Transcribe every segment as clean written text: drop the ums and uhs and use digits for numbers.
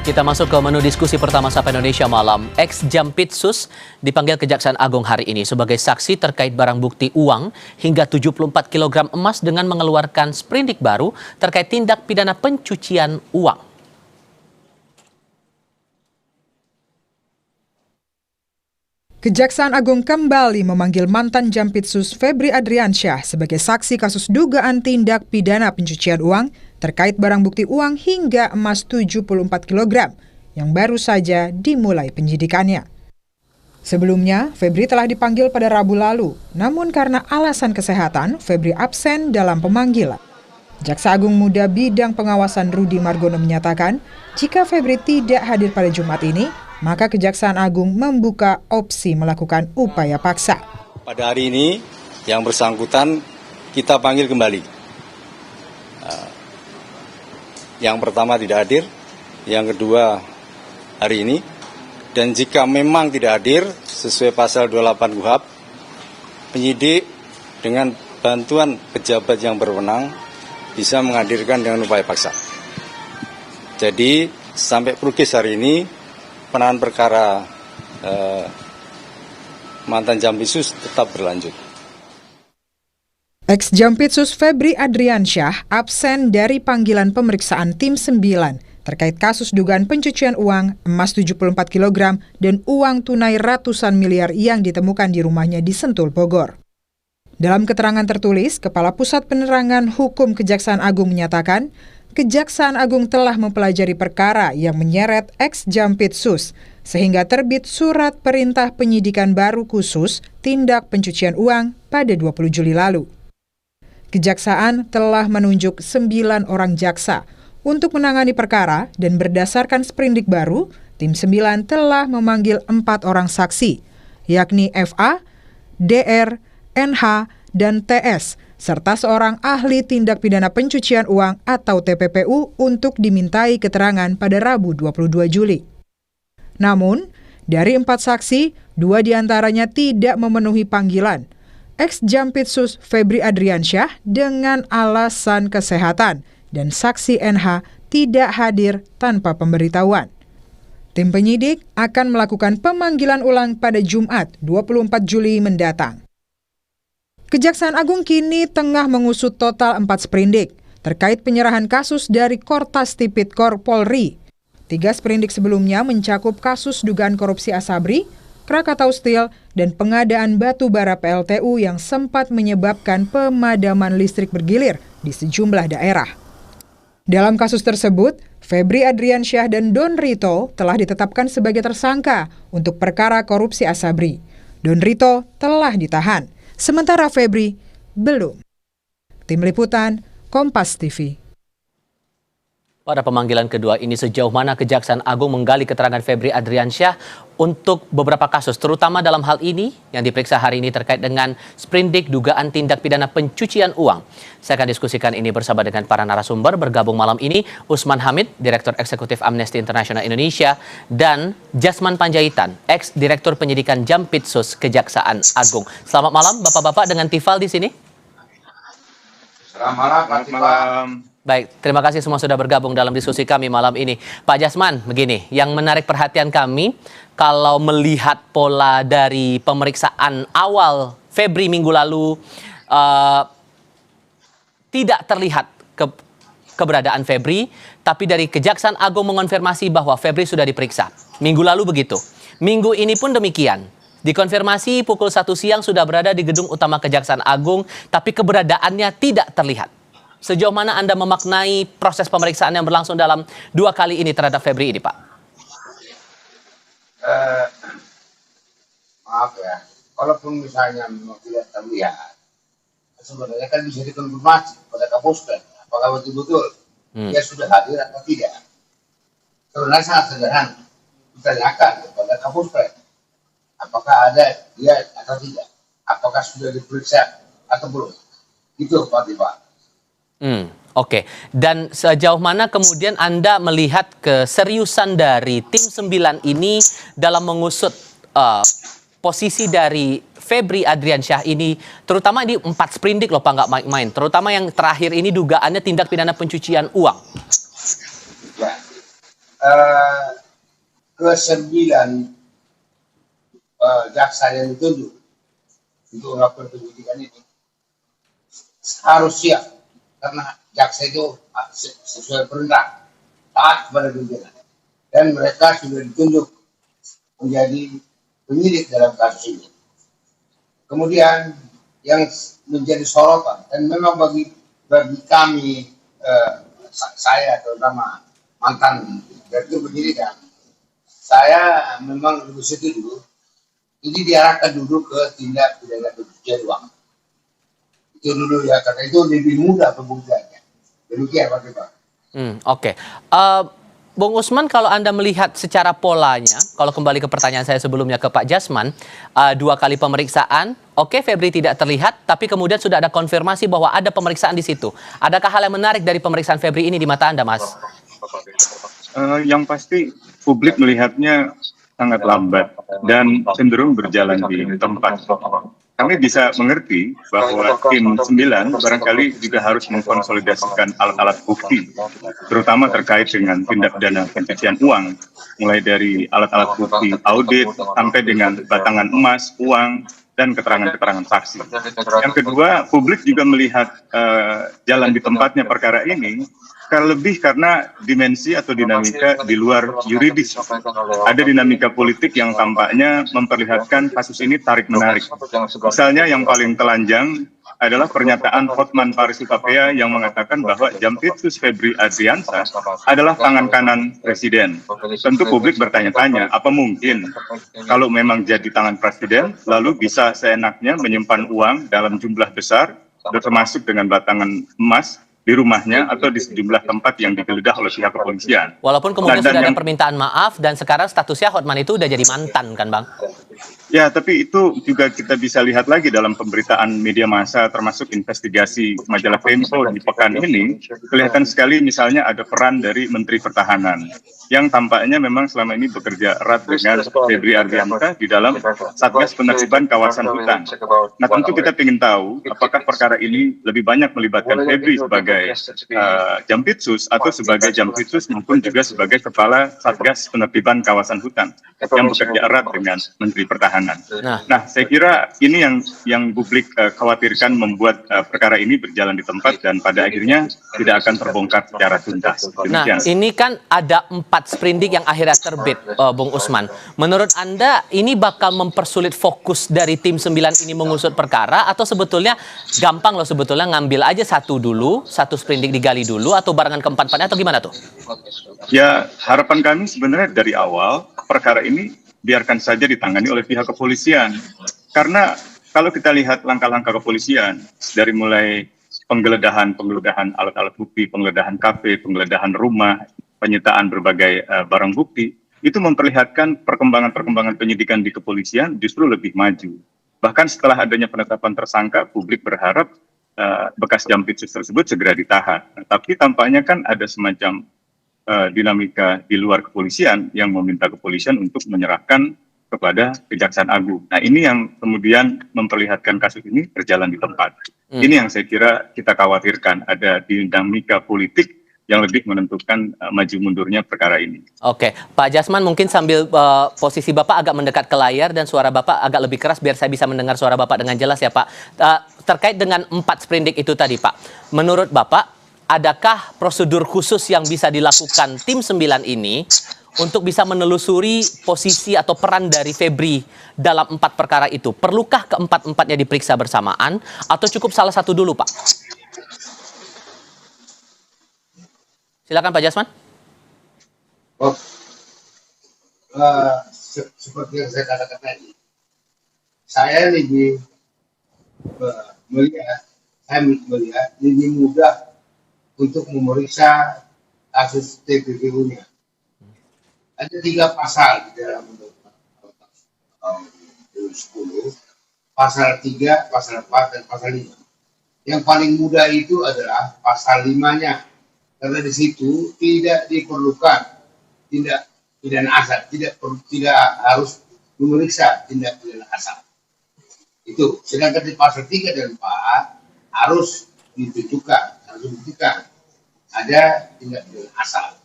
Kita masuk ke menu diskusi pertama Sapa Indonesia malam. Ex-Jampitsus dipanggil Kejaksaan Agung hari ini sebagai saksi terkait barang bukti uang hingga 74 kg emas dengan mengeluarkan sprindik baru terkait tindak pidana pencucian uang. Kejaksaan Agung kembali memanggil mantan Jampitsus Febri Adriansyah sebagai saksi kasus dugaan tindak pidana pencucian uang terkait barang bukti uang hingga emas 74 kg yang baru saja dimulai penyidikannya. Sebelumnya, Febri telah dipanggil pada Rabu lalu, namun karena alasan kesehatan, Febri absen dalam pemanggilan. Jaksa Agung Muda Bidang Pengawasan Rudi Margono menyatakan, jika Febri tidak hadir pada Jumat ini, maka Kejaksaan Agung membuka opsi melakukan upaya paksa. Pada hari ini, yang bersangkutan kita panggil kembali. Yang pertama tidak hadir, yang kedua hari ini. Dan jika memang tidak hadir, sesuai pasal 28 KUHP, penyidik dengan bantuan pejabat yang berwenang bisa menghadirkan dengan upaya paksa. Jadi, sampai progres hari ini, penanganan perkara mantan Jampitsus tetap berlanjut. Ex-Jampitsus Febri Adriansyah absen dari panggilan pemeriksaan Tim 9 terkait kasus dugaan pencucian uang, emas 74 kg, dan uang tunai ratusan miliar yang ditemukan di rumahnya di Sentul, Bogor. Dalam keterangan tertulis, Kepala Pusat Penerangan Hukum Kejaksaan Agung menyatakan, Kejaksaan Agung telah mempelajari perkara yang menyeret ex-Jampitsus, sehingga terbit surat perintah penyidikan baru khusus tindak pencucian uang pada 20 Juli lalu. Kejaksaan telah menunjuk 9 orang jaksa untuk menangani perkara dan berdasarkan sprindik baru, Tim 9 telah memanggil 4 orang saksi, yakni FA, DR, NH, dan TS, serta seorang ahli tindak pidana pencucian uang atau TPPU untuk dimintai keterangan pada Rabu 22 Juli. Namun, dari 4 saksi, 2 diantaranya tidak memenuhi panggilan. Ex-Jampitsus Febri Adriansyah dengan alasan kesehatan dan saksi NH tidak hadir tanpa pemberitahuan. Tim penyidik akan melakukan pemanggilan ulang pada Jumat 24 Juli mendatang. Kejaksaan Agung kini tengah mengusut total 4 sprindik terkait penyerahan kasus dari Kortas Tipikor Polri. 3 sprindik sebelumnya mencakup kasus dugaan korupsi Asabri, Krakatau Steel, dan pengadaan batu bara PLTU yang sempat menyebabkan pemadaman listrik bergilir di sejumlah daerah. Dalam kasus tersebut, Febri Adriansyah dan Don Rito telah ditetapkan sebagai tersangka untuk perkara korupsi Asabri. Don Rito telah ditahan, sementara Febri belum. Tim Liputan, Kompas TV. Pada pemanggilan kedua ini, sejauh mana Kejaksaan Agung menggali keterangan Febri Adriansyah untuk beberapa kasus, terutama dalam hal ini yang diperiksa hari ini terkait dengan sprindik dugaan tindak pidana pencucian uang. Saya akan diskusikan ini bersama dengan para narasumber. Bergabung malam ini Usman Hamid, Direktur Eksekutif Amnesty International Indonesia, dan Jasman Panjaitan, Ex-Direktur Penyidikan Jampitsus Kejaksaan Agung. Selamat malam Bapak-Bapak dengan Tifal di sini. Selamat malam. Baik, terima kasih semua sudah bergabung dalam diskusi kami malam ini. Pak Jasman, begini, yang menarik perhatian kami, kalau melihat pola dari pemeriksaan awal Febri minggu lalu, tidak terlihat keberadaan Febri, tapi dari Kejaksaan Agung mengonfirmasi bahwa Febri sudah diperiksa. Minggu lalu begitu. Minggu ini pun demikian. Dikonfirmasi pukul 1 siang sudah berada di gedung utama Kejaksaan Agung, tapi keberadaannya tidak terlihat. Sejauh mana Anda memaknai proses pemeriksaan yang berlangsung dalam 2 kali ini terhadap Febri ini, Pak? Maaf ya, kalaupun misalnya memang tidak terlihat, sebenarnya kan bisa dikonfirmasi pada Kapolsek, apakah betul-betul dia sudah hadir atau tidak. Sebenarnya sangat sederhana, ditanyakan kepada Kapolsek, apakah ada dia atau tidak, apakah sudah diperiksa atau belum. Itu Pak. Oke. Dan sejauh mana kemudian Anda melihat keseriusan dari Tim 9 ini dalam mengusut posisi dari Febri Adriansyah ini, terutama di 4 sprindik loh Pak, nggak main-main. Terutama yang terakhir ini dugaannya tindak pidana pencucian uang. Ya, ke-9 jaksa yang ditunjuk untuk melakukan penyidikan ini harus siap, karena jaksa itu sesuai perintah taat kepada pimpinan, dan mereka sudah ditunjuk menjadi penyidik dalam kasus ini. Kemudian yang menjadi sorotan, dan memang bagi kami, saya terutama mantan direktur penyidikan, saya memang lebih setuju ini diarahkan dulu ke tindak pidana pencucian uang. Itu dulu ya, karena itu lebih mudah pembuktiannya. Demikian Pak. Oke. Bung Usman, kalau Anda melihat secara polanya, kalau kembali ke pertanyaan saya sebelumnya ke Pak Jasman, 2 kali pemeriksaan, oke Febri tidak terlihat, tapi kemudian sudah ada konfirmasi bahwa ada pemeriksaan di situ. Adakah hal yang menarik dari pemeriksaan Febri ini di mata Anda, Mas? Yang pasti publik melihatnya sangat lambat dan cenderung berjalan di tempat. Kami bisa mengerti bahwa tim 9 barangkali juga harus mengkonsolidasikan alat-alat bukti, terutama terkait dengan tindak pidana pencucian uang, mulai dari alat-alat bukti audit sampai dengan batangan emas, uang, dan keterangan-keterangan saksi. Yang kedua, publik juga melihat jalan di tempatnya perkara ini lebih karena dimensi atau dinamika di luar yuridis. Ada dinamika politik yang tampaknya memperlihatkan kasus ini tarik-menarik. Misalnya yang paling telanjang adalah pernyataan Hotman Paris Hutapea yang mengatakan bahwa Jampitsus Febri Adriansyah adalah tangan kanan Presiden. Tentu publik bertanya-tanya, apa mungkin kalau memang jadi tangan Presiden, lalu bisa seenaknya menyimpan uang dalam jumlah besar, termasuk dengan batangan emas, di rumahnya atau di sejumlah tempat yang digeledah oleh pihak kepolisian. Walaupun kemudian sudah ada permintaan maaf dan sekarang statusnya Hotman itu udah jadi mantan kan Bang? Ya, tapi itu juga kita bisa lihat lagi dalam pemberitaan media massa, termasuk investigasi majalah Tempo di pekan ini, kelihatan sekali misalnya ada peran dari Menteri Pertahanan, yang tampaknya memang selama ini bekerja erat dengan Febri Adriansyah di dalam Satgas Penertiban Kawasan Hutan. Nah, tentu kita ingin tahu apakah perkara ini lebih banyak melibatkan Febri sebagai Jampitsus atau sebagai Jampitsus maupun juga sebagai Kepala Satgas Penertiban Kawasan Hutan yang bekerja erat dengan Menteri Pertahanan. Nah, saya kira ini yang publik khawatirkan membuat perkara ini berjalan di tempat dan pada akhirnya tidak akan terbongkar secara tuntas. Nah, ini kan ada 4 sprindik yang akhirnya terbit, Bung Usman. Menurut Anda ini bakal mempersulit fokus dari tim 9 ini mengusut perkara atau sebetulnya gampang loh sebetulnya ngambil aja satu dulu, satu sprindik digali dulu atau barengan keempat-empatnya atau gimana tuh? Ya, harapan kami sebenarnya dari awal perkara ini biarkan saja ditangani oleh pihak kepolisian. Karena kalau kita lihat langkah-langkah kepolisian, dari mulai penggeledahan alat-alat bukti, penggeledahan kafe, penggeledahan rumah, penyitaan berbagai barang bukti, itu memperlihatkan perkembangan penyidikan di kepolisian justru lebih maju. Bahkan setelah adanya penetapan tersangka, publik berharap bekas Jampitsus tersebut segera ditahan. Tapi tampaknya kan ada semacam dinamika di luar kepolisian yang meminta kepolisian untuk menyerahkan kepada Kejaksaan Agung. Nah, ini yang kemudian memperlihatkan kasus ini berjalan di tempat. Ini yang saya kira kita khawatirkan, ada dinamika politik yang lebih menentukan maju mundurnya perkara ini. Oke, Pak Jasman mungkin sambil posisi Bapak agak mendekat ke layar dan suara Bapak agak lebih keras biar saya bisa mendengar suara Bapak dengan jelas ya Pak. Terkait dengan 4 sprindik itu tadi Pak, menurut Bapak adakah prosedur khusus yang bisa dilakukan tim 9 ini untuk bisa menelusuri posisi atau peran dari Febri dalam 4 perkara itu? Perlukah keempat-empatnya diperiksa bersamaan atau cukup salah satu dulu, Pak? Silakan Pak Jasman. Seperti yang saya katakan tadi, saya lebih melihat lebih mudah untuk memeriksa kasus TPPU-nya. Ada 3 pasal di dalam Undang-Undang 2010, pasal 3, pasal 4, dan pasal 5. Yang paling mudah itu adalah pasal 5-nya, karena di situ tidak diperlukan tindak pidana asal, tidak harus memeriksa tindak pidana asal. Itu. Sedangkan di pasal 3 dan 4 harus ditujukan, harus dibuktikan ada tindak pidana asal.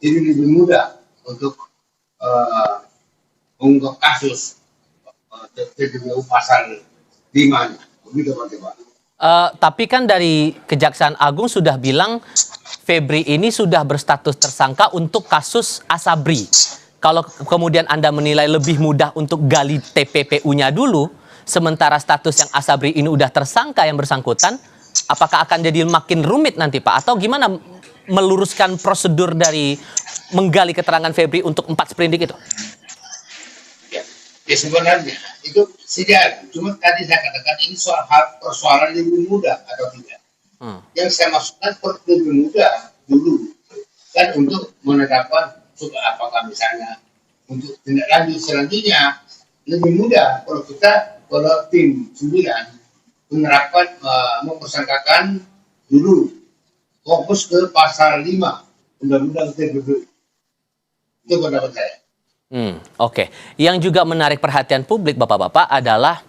Jadi lebih mudah untuk mengungkap kasus TPPU pasal 5-nya. Begitu Pak. Tapi kan dari Kejaksaan Agung sudah bilang Febri ini sudah berstatus tersangka untuk kasus Asabri. Kalau kemudian Anda menilai lebih mudah untuk gali TPPU-nya dulu, sementara status yang Asabri ini udah tersangka yang bersangkutan, apakah akan jadi makin rumit nanti Pak? Atau gimana meluruskan prosedur dari menggali keterangan Febri untuk 4 sprindik itu? Ya sebenarnya itu tidak, cuma tadi saya katakan ini persoalan yang lebih mudah atau tidak. Yang saya maksudkan lebih mudah dulu kan untuk menetapkan apakah misalnya untuk tindak lanjut selanjutnya lebih mudah kalau tim 9 menerapkan mempersangkakan dulu fokus ke pasal 5 Undang-Undang TPPU. Itu pendapat saya. Oke. Yang juga menarik perhatian publik Bapak-Bapak adalah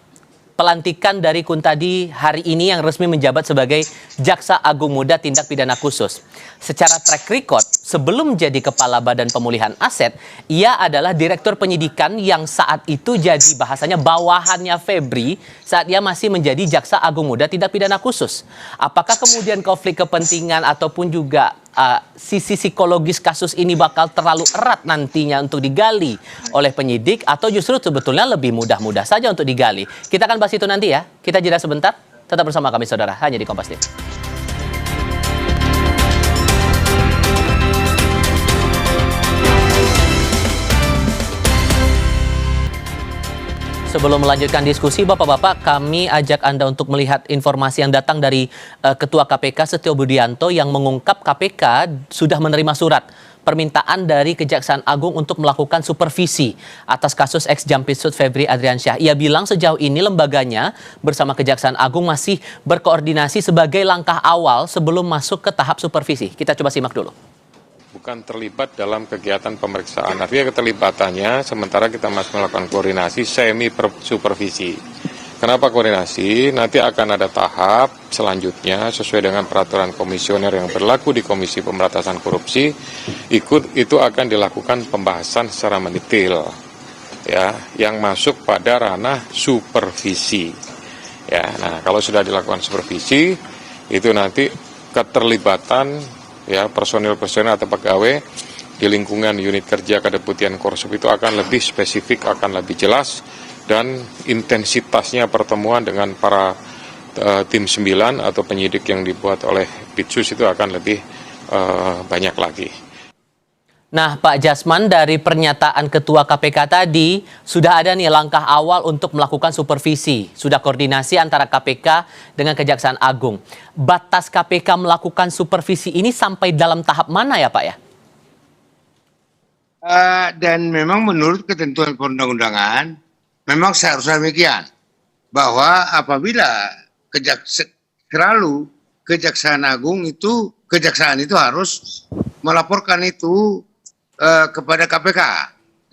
pelantikan dari Kuntadi hari ini yang resmi menjabat sebagai Jaksa Agung Muda Tindak Pidana Khusus. Secara track record, sebelum jadi Kepala Badan Pemulihan Aset, ia adalah Direktur Penyidikan yang saat itu jadi bahasanya bawahannya Febri saat ia masih menjadi Jaksa Agung Muda Tindak Pidana Khusus. Apakah kemudian konflik kepentingan ataupun juga sisi psikologis kasus ini bakal terlalu erat nantinya untuk digali oleh penyidik atau justru sebetulnya lebih mudah-mudah saja untuk digali? Kita akan bahas itu nanti ya. Kita jeda sebentar. Tetap bersama kami saudara, hanya di Kompas TV. Sebelum melanjutkan diskusi, Bapak-Bapak, kami ajak Anda untuk melihat informasi yang datang dari Ketua KPK Setio Budianto yang mengungkap KPK sudah menerima surat permintaan dari Kejaksaan Agung untuk melakukan supervisi atas kasus ex-Jampitsus Febri Adriansyah. Ia bilang sejauh ini lembaganya bersama Kejaksaan Agung masih berkoordinasi sebagai langkah awal sebelum masuk ke tahap supervisi. Kita coba simak dulu. Bukan terlibat dalam kegiatan pemeriksaan. Artinya keterlibatannya sementara kita masih melakukan koordinasi semi supervisi. Kenapa koordinasi? Nanti akan ada tahap selanjutnya sesuai dengan peraturan komisioner yang berlaku di Komisi Pemberantasan Korupsi. Itu akan dilakukan pembahasan secara mendetail, ya, yang masuk pada ranah supervisi. Ya, nah kalau sudah dilakukan supervisi, itu nanti keterlibatan ya personil-personil atau pegawai di lingkungan unit kerja Kedeputian Korsup itu akan lebih spesifik, akan lebih jelas, dan intensitasnya pertemuan dengan para tim 9 atau penyidik yang dibuat oleh Pitsus itu akan lebih banyak lagi. Nah, Pak Jasman, dari pernyataan Ketua KPK tadi, sudah ada nih langkah awal untuk melakukan supervisi. Sudah koordinasi antara KPK dengan Kejaksaan Agung. Batas KPK melakukan supervisi ini sampai dalam tahap mana ya Pak ya? Dan memang menurut ketentuan perundang-undangan, memang seharusnya demikian. Bahwa apabila Kejaksaan Agung itu, Kejaksaan itu harus melaporkan itu kepada KPK,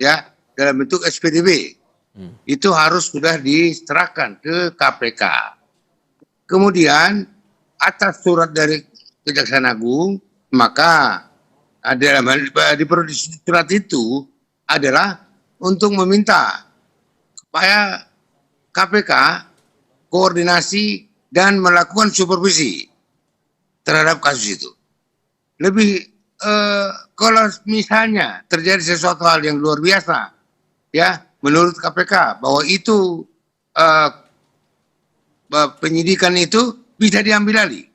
ya, dalam bentuk SPDB. Itu harus sudah diserahkan ke KPK. Kemudian atas surat dari Kejaksaan Agung, maka di surat itu adalah untuk meminta supaya KPK koordinasi dan melakukan supervisi terhadap kasus itu. Lebih kalau misalnya terjadi sesuatu hal yang luar biasa, ya, menurut KPK bahwa itu penyidikan itu bisa diambil alih.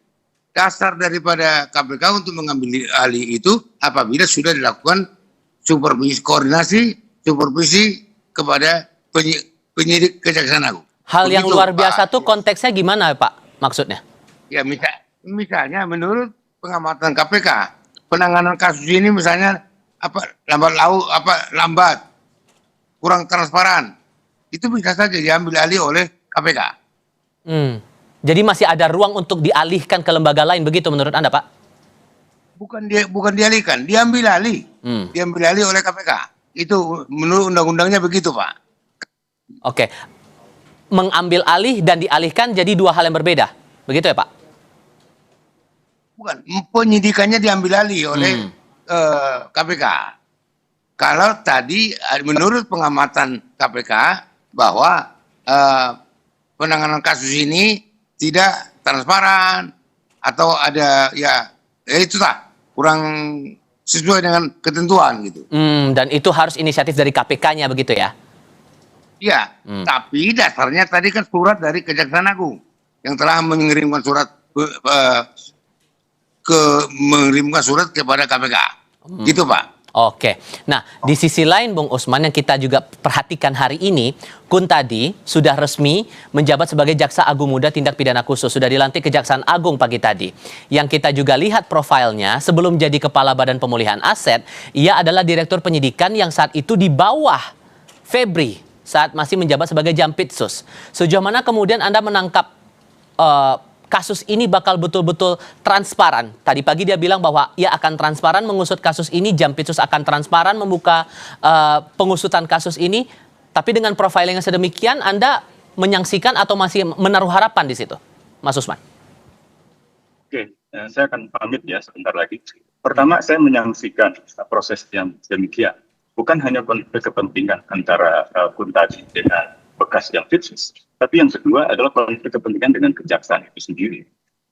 Dasar daripada KPK untuk mengambil alih itu apabila sudah dilakukan supervisi kepada penyidik Kejaksaan Agung. Hal yang Begitu, luar biasa Pak. tuh konteksnya gimana Pak maksudnya? Ya misalnya menurut pengamatan KPK, penanganan kasus ini misalnya lambat, kurang transparan, itu bisa saja diambil alih oleh KPK. Jadi masih ada ruang untuk dialihkan ke lembaga lain, begitu menurut Anda Pak? Bukan dialihkan, diambil alih, diambil alih oleh KPK. Itu menurut undang-undangnya begitu Pak. Oke, mengambil alih dan dialihkan jadi dua hal yang berbeda, begitu ya Pak? Bukan, penyidikannya diambil alih oleh KPK. kalau tadi menurut pengamatan KPK bahwa penanganan kasus ini tidak transparan atau ada ya itulah kurang sesuai dengan ketentuan gitu. Dan itu harus inisiatif dari KPK-nya begitu ya? Iya, tapi dasarnya tadi kan surat dari Kejaksaan Agung yang telah mengirimkan surat mengirimkan surat kepada KPK. Gitu, Pak. Oke, nah di sisi lain Bung Usman yang kita juga perhatikan hari ini, Kun tadi sudah resmi menjabat sebagai Jaksa Agung Muda Tindak Pidana Khusus, sudah dilantik Kejaksaan Agung pagi tadi. Yang kita juga lihat profilnya sebelum jadi Kepala Badan Pemulihan Aset, ia adalah Direktur Penyidikan yang saat itu di bawah Febri saat masih menjabat sebagai Jampitsus. Sejauh mana kemudian Anda menangkap kasus ini bakal betul-betul transparan? Tadi pagi dia bilang bahwa ia akan transparan mengusut kasus ini, Jampitsus akan transparan membuka pengusutan kasus ini. Tapi dengan profiling yang sedemikian, Anda menyaksikan atau masih menaruh harapan di situ, Mas Usman? Oke, saya akan pamit ya sebentar lagi. Pertama, saya menyaksikan proses yang demikian. Bukan hanya konflik kepentingan antara Kun tadi dengan bekas Jampitsus, tapi yang kedua adalah konflik kepentingan dengan kejaksaan itu sendiri.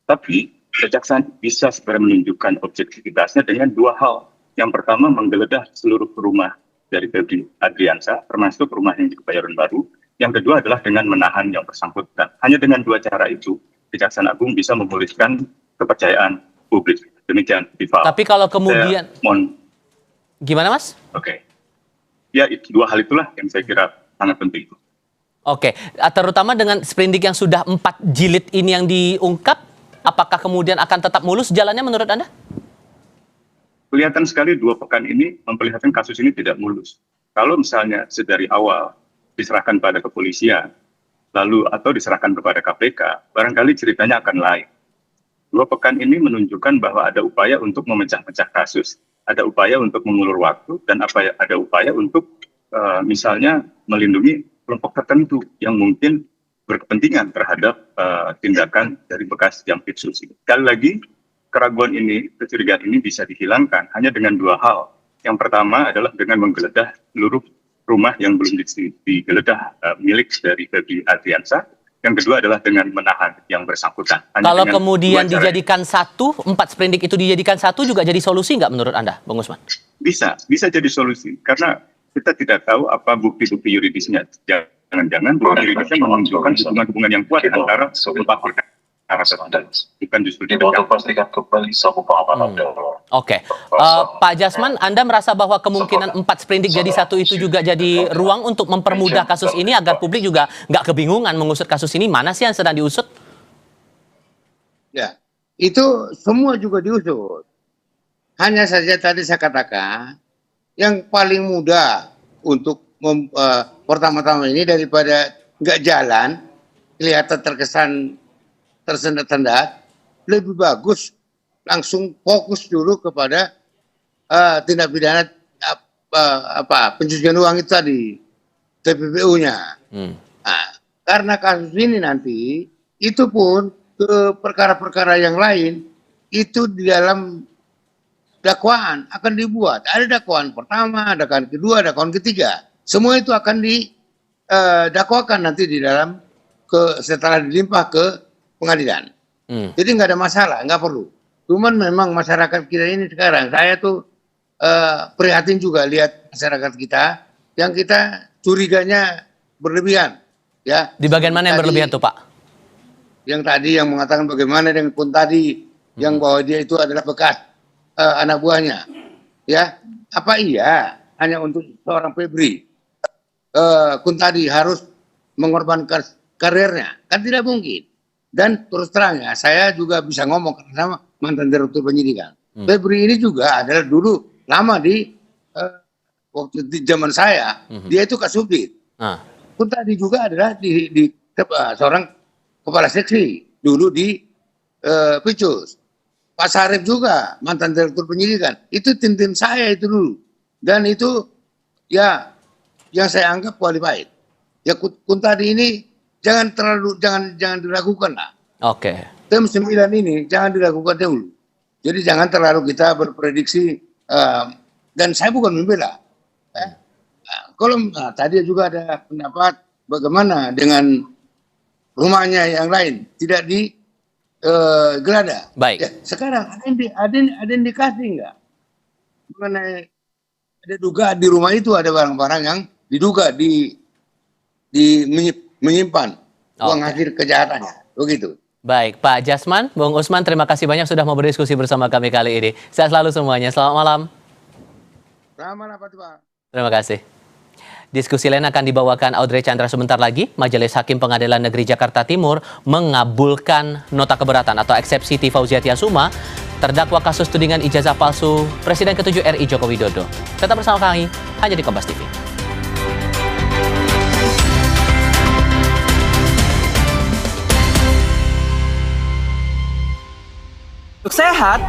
Tapi kejaksaan bisa segera menunjukkan objektivitasnya dengan dua hal. Yang pertama, menggeledah seluruh rumah dari Febri Adriansyah, termasuk rumah yang di Kebayoran Baru. Yang kedua adalah dengan menahan yang bersangkutan. Hanya dengan dua cara itu, Kejaksaan Agung bisa memulihkan kepercayaan publik. Demikian, Tifal. Tapi kalau kemudian... Gimana, Mas? Oke. Ya, dua hal itulah yang saya kira sangat penting. Oke, terutama dengan sprindik yang sudah 4 jilid ini yang diungkap, apakah kemudian akan tetap mulus jalannya menurut Anda? Kelihatan sekali 2 pekan ini memperlihatkan kasus ini tidak mulus. Kalau misalnya sedari awal diserahkan pada kepolisian, lalu atau diserahkan kepada KPK, barangkali ceritanya akan lain. 2 pekan ini menunjukkan bahwa ada upaya untuk memecah-mecah kasus, ada upaya untuk mengulur waktu, dan ada upaya untuk misalnya melindungi kelompok tertentu yang mungkin berkepentingan terhadap tindakan dari bekas Jampitsus. Sekali lagi, keraguan ini, kecurigaan ini bisa dihilangkan hanya dengan 2 hal. Yang pertama adalah dengan menggeledah seluruh rumah yang belum digeledah milik dari Febri Adriansyah. Yang kedua adalah dengan menahan yang bersangkutan. Kalau kemudian dijadikan 4 sprindik itu dijadikan 1 juga jadi solusi nggak menurut Anda, Bung Usman? Bisa jadi solusi. Karena kita tidak tahu apa bukti-bukti yuridisnya. Jangan-jangan bukti yuridisnya menunjukkan hubungan-hubungan yang kuat antara empat perkara tersebut. Bukan justru pastikan kembali Oke, Pak Jasman, Anda merasa bahwa kemungkinan 4 sprindik jadi 1 itu juga jadi ruang untuk mempermudah kasus ini agar publik juga nggak kebingungan mengusut kasus ini, mana sih yang sedang diusut? Ya, itu semua juga diusut. Hanya saja tadi saya katakan, yang paling mudah untuk pertama-tama ini daripada nggak jalan, kelihatan terkesan tersendat-sendat, lebih bagus langsung fokus dulu kepada tindak pidana pencucian uang itu tadi, TPPU-nya. Nah, karena kasus ini nanti, itu pun ke perkara-perkara yang lain, itu di dalam dakwaan akan dibuat. Ada dakwaan pertama, dakwaan kedua, dakwaan ketiga. Semua itu akan didakwakan nanti di dalam setelah dilimpah ke pengadilan. Jadi nggak ada masalah, nggak perlu. Cuman memang masyarakat kita ini sekarang, saya tuh prihatin juga lihat masyarakat kita yang kita curiganya berlebihan. Ya. Di bagian mana yang berlebihan tuh, Pak? Yang tadi yang mengatakan bagaimana dengan Kun tadi, yang bahwa dia itu adalah bekas anak buahnya, ya apa iya hanya untuk seorang Febri Kun tadi harus mengorbankan karirnya? Kan tidak mungkin. Dan terus terang ya, saya juga bisa ngomong sama mantan direktur penyidikan. Febri ini juga adalah dulu lama di waktu di zaman saya, dia itu Kasubdit. Kun tadi juga adalah di seorang kepala seksi dulu di Picus. Pak Sarip juga mantan direktur penyidikan. Itu tim-tim saya itu dulu. Dan itu ya yang saya anggap qualified. Ya Kun tadi ini jangan diragukan lah. Oke. Tim 9 ini jangan diragukan dulu. Jadi jangan terlalu kita berprediksi dan saya bukan membela. Kalau tadi juga ada pendapat bagaimana dengan rumahnya yang lain tidak digeledah. Baik. Ya, sekarang ada indikasi nggak mengenai ada dugaan di rumah itu ada barang-barang yang diduga menyimpan uang hasil kejahatannya, begitu. Baik, Pak Jasman, Bung Usman, terima kasih banyak sudah mau berdiskusi bersama kami kali ini. Sehat selalu semuanya. Selamat malam. Selamat malam, Pak. Terima kasih. Diskusi lain akan dibawakan Audrey Chandra sebentar lagi. Majelis Hakim Pengadilan Negeri Jakarta Timur mengabulkan nota keberatan atau eksepsi T. Fauziatia Suma, terdakwa kasus tudingan ijazah palsu Presiden ke-7 RI Joko Widodo. Tetap bersama kami, hanya di Kompas TV. Untuk sehat,